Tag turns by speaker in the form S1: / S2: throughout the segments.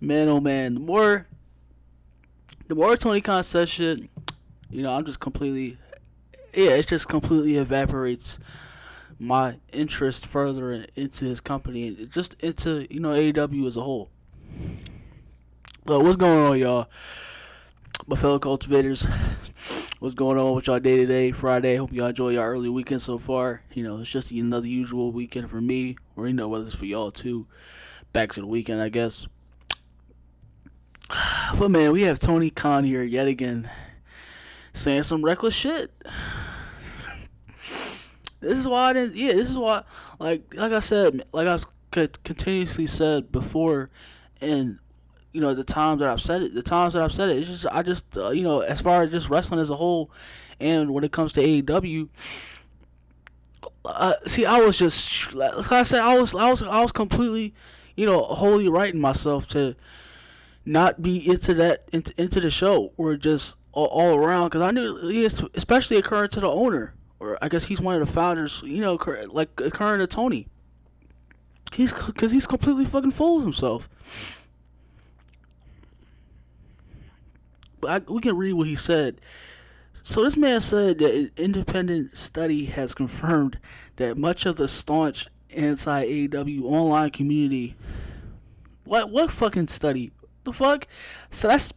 S1: Man, oh man, the more Tony Khan says shit, I'm just completely, yeah, it just completely evaporates my interest further into his company and just into AEW as a whole. But what's going on, y'all? My fellow cultivators, what's going on with y'all day to day Friday? Hope y'all enjoy your early weekend so far. It's just another usual weekend for me, or whether it's for y'all too. Back to the weekend, I guess. But man, we have Tony Khan here yet again, saying some reckless shit. This is why I didn't. Yeah, this is why. Like I said, like I've continuously said before, and the times that I've said it, it's just I just as far as just wrestling as a whole, and when it comes to AEW, see, I was just like I said, I was completely, wholly writing myself to not be into the show or just all around because I knew he is, especially occurring to the owner, or I guess he's one of the founders, like occurring to Tony. He's completely fucking full of himself. But we can read what he said. So this man said that an independent study has confirmed that much of the staunch anti-AEW online community. What fucking study? The fuck? So that's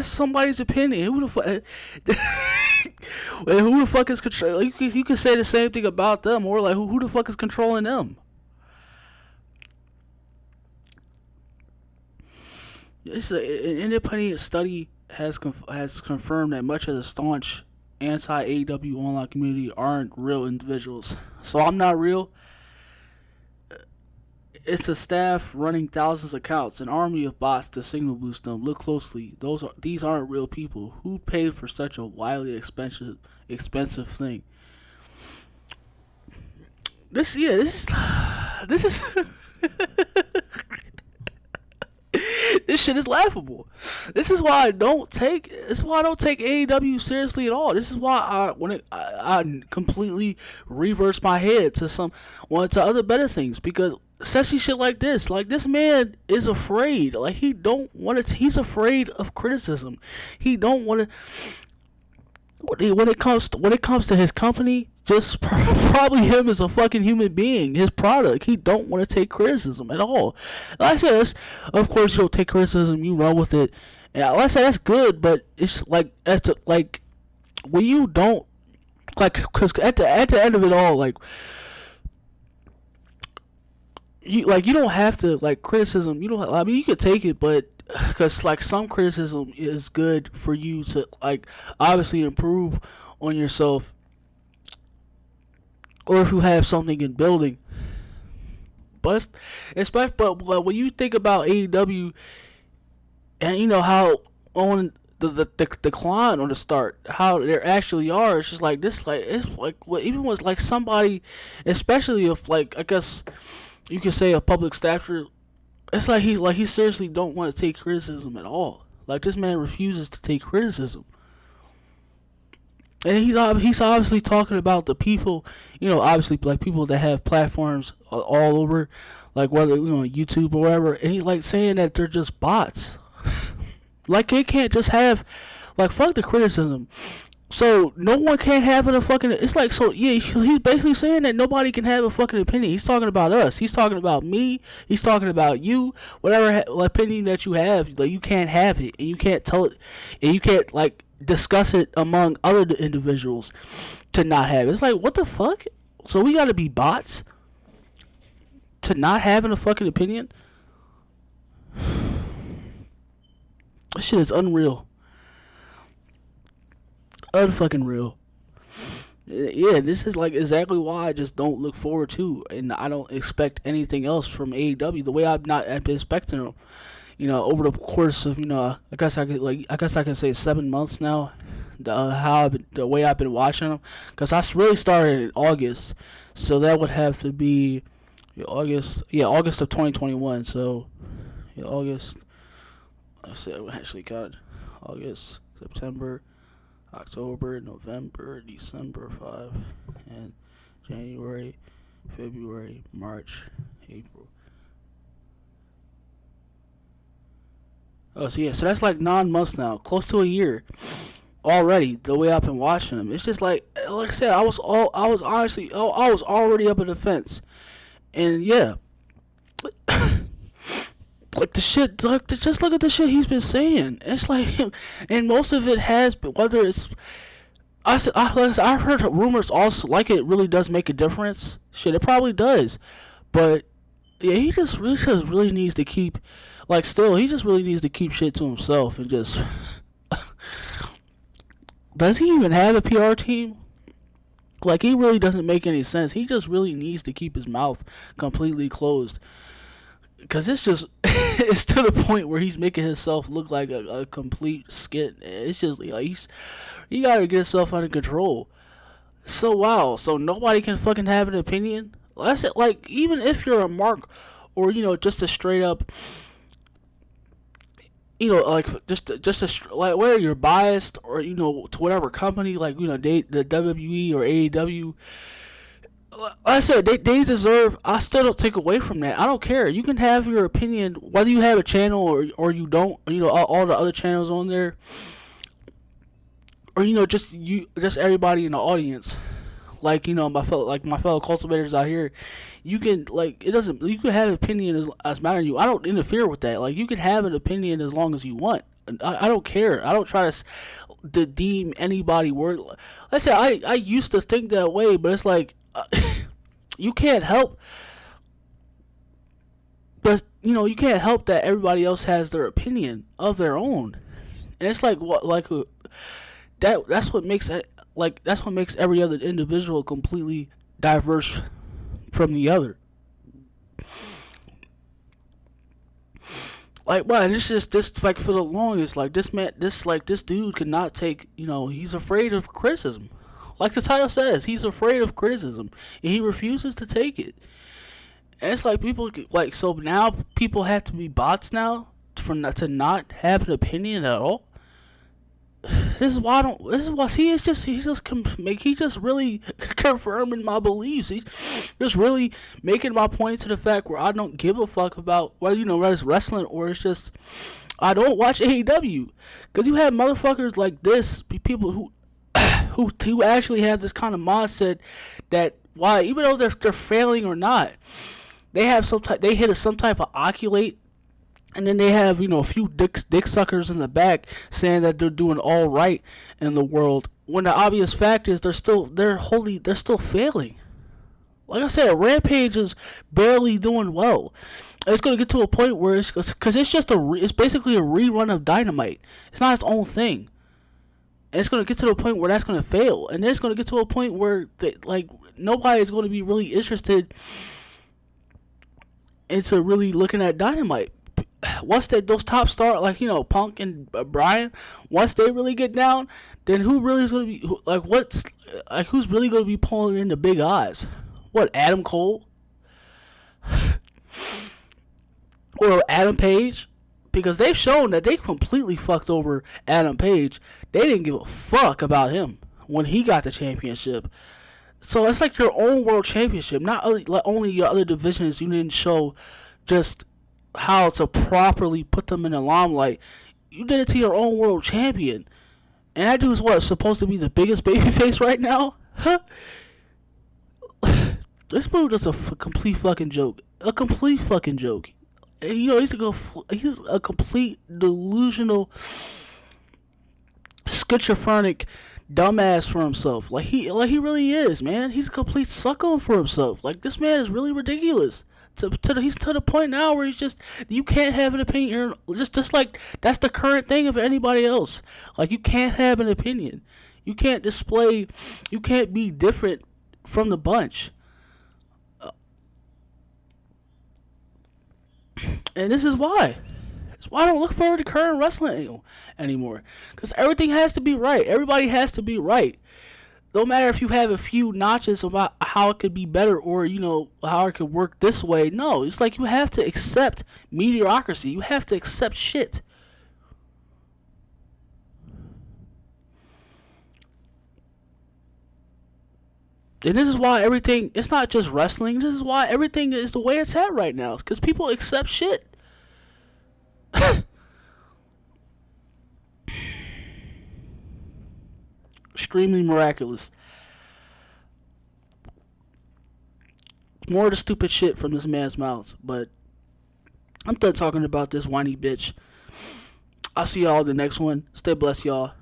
S1: somebody's opinion. Who the fuck? Who the fuck is control? You can say the same thing about them, or like who the fuck is controlling them? An independent study has confirmed that much of the staunch anti-AEW online community aren't real individuals. So I'm not real. It's a staff running thousands of accounts, an army of bots to signal boost them. Look closely; these aren't real people. Who paid for such a wildly expensive thing? This is this shit is laughable. This is why I don't take AEW seriously at all. This is why I completely reverse my head to other better things, because especially shit like this. Like, this man is afraid. Like, he's afraid of criticism. He don't want to when it comes to his company, just probably him as a fucking human being, his product, he don't want to take criticism at all. Like I said, of course you don't take criticism, you run with it. And like I said, that's good, but it's like when you don't, because at the end of it all, you don't have to, criticism. You don't. I mean, you could take it, but because some criticism is good for you to obviously improve on yourself, or if you have something in building. But but when you think about AEW, and how on the decline on the start, how there actually are, it's just like this, even was somebody, especially if I guess you could say a public staffer. It's he seriously don't want to take criticism at all. Like, this man refuses to take criticism, and he's obviously talking about the people, obviously people that have platforms all over, whether on YouTube or whatever, and he's saying that they're just bots. They can't just have fuck the criticism. So no one can have a fucking. It's so yeah. He's basically saying that nobody can have a fucking opinion. He's talking about us. He's talking about me. He's talking about you. Whatever opinion that you have, you can't have it, and you can't tell it, and you can't discuss it among other individuals to not have it. It's what the fuck? So we gotta be bots to not having a fucking opinion? This shit is unreal. Unfucking real. Yeah, this is exactly why I just don't look forward to, and I don't expect anything else from AEW. The way I've been expecting them, over the course of I guess I can say 7 months now. The way I've been watching them, because I really started in August, so that would have to be August of 2021. So August. I said actually counted August, September, October, November, December 5, and January, February, March, April. Oh, so yeah, so that's like 9 months now, close to a year already. The way I've been watching him, it's just like I said, I was honestly, I was already up in the fence, and yeah, like the shit, like just look at the shit he's been saying. It's like, and most of it has been, whether it's I've heard rumors also, like, it really does make a difference. Shit, it probably does, but yeah, he just really needs to keep, like, still, he just really needs to keep shit to himself and just. Does he even have a PR team? Like, he really doesn't make any sense. He just really needs to keep his mouth completely closed. Because it's just, it's to the point where he's making himself look like a complete skit. It's just, like, he gotta get himself under control. So, wow. So, nobody can fucking have an opinion? That's it. Like, even if you're a mark, or, just a straight up, like, just a, like, whether you're biased or, to whatever company, like, the WWE or AEW, like I said, they deserve. I still don't take away from that. I don't care. You can have your opinion, whether you have a channel or you don't. All the other channels on there, or just everybody in the audience. Like, my fellow cultivators out here, you can, like, it doesn't. You can have an opinion as matter to you. I don't interfere with that. Like, you can have an opinion as long as you want. I don't care. I don't try to deem anybody worth. Like I said, I used to think that way, but it's like. You can't help, but you can't help that everybody else has their opinion of their own, and it's like what, like, that's what makes it, like, that's what makes every other individual completely diverse from the other. Like, man, it's just this, like, for the longest, like, this dude cannot take, he's afraid of criticism. Like the title says, he's afraid of criticism, and he refuses to take it. And it's like, people, like, so now people have to be bots now to not have an opinion at all. This is why I don't. This is why. See, he's just really confirming my beliefs. He's just really making my point to the fact where I don't give a fuck about whether it's wrestling or it's just I don't watch AEW, because you have motherfuckers like this, people who actually have this kind of mindset that, why, even though they're failing or not, they have they hit some type of oculate, and then they have a few dick suckers in the back saying that they're doing all right in the world, when the obvious fact is they're still failing. Like I said, Rampage is barely doing well. It's gonna get to a point where it's basically a rerun of Dynamite. It's not its own thing. And it's going to get to a point where that's going to fail. And then it's going to get to a point where, nobody is going to be really interested into really looking at Dynamite. Once those top stars, like, Punk and Bryan, once they really get down, then who really is going to be, who's really going to be pulling in the big eyes? What, Adam Cole? Or Adam Page? Because they've shown that they completely fucked over Adam Page. They didn't give a fuck about him when he got the championship. So it's like your own world championship. Not only your other divisions, you didn't show just how to properly put them in the limelight. You did it to your own world champion. And that dude's supposed to be the biggest babyface right now? Huh? This move is a complete fucking joke. A complete fucking joke. He's a complete delusional, schizophrenic dumbass for himself. Like he really is, man. He's a complete sucker for himself. Like, this man is really ridiculous. He's to the point now where you can't have an opinion. Just like that's the current thing of anybody else. Like, you can't have an opinion. You can't be different from the bunch. And this is why. That's why I don't look forward to current wrestling anymore. Because everything has to be right. Everybody has to be right. No matter if you have a few notches about how it could be better or, how it could work this way. No, it's like you have to accept mediocrity. You have to accept shit. And this is why everything, it's not just wrestling, this is why everything is the way it's at right now. It's because people accept shit. Extremely miraculous. More of the stupid shit from this man's mouth. But I'm done talking about this whiny bitch. I'll see y'all in the next one. Stay blessed, y'all.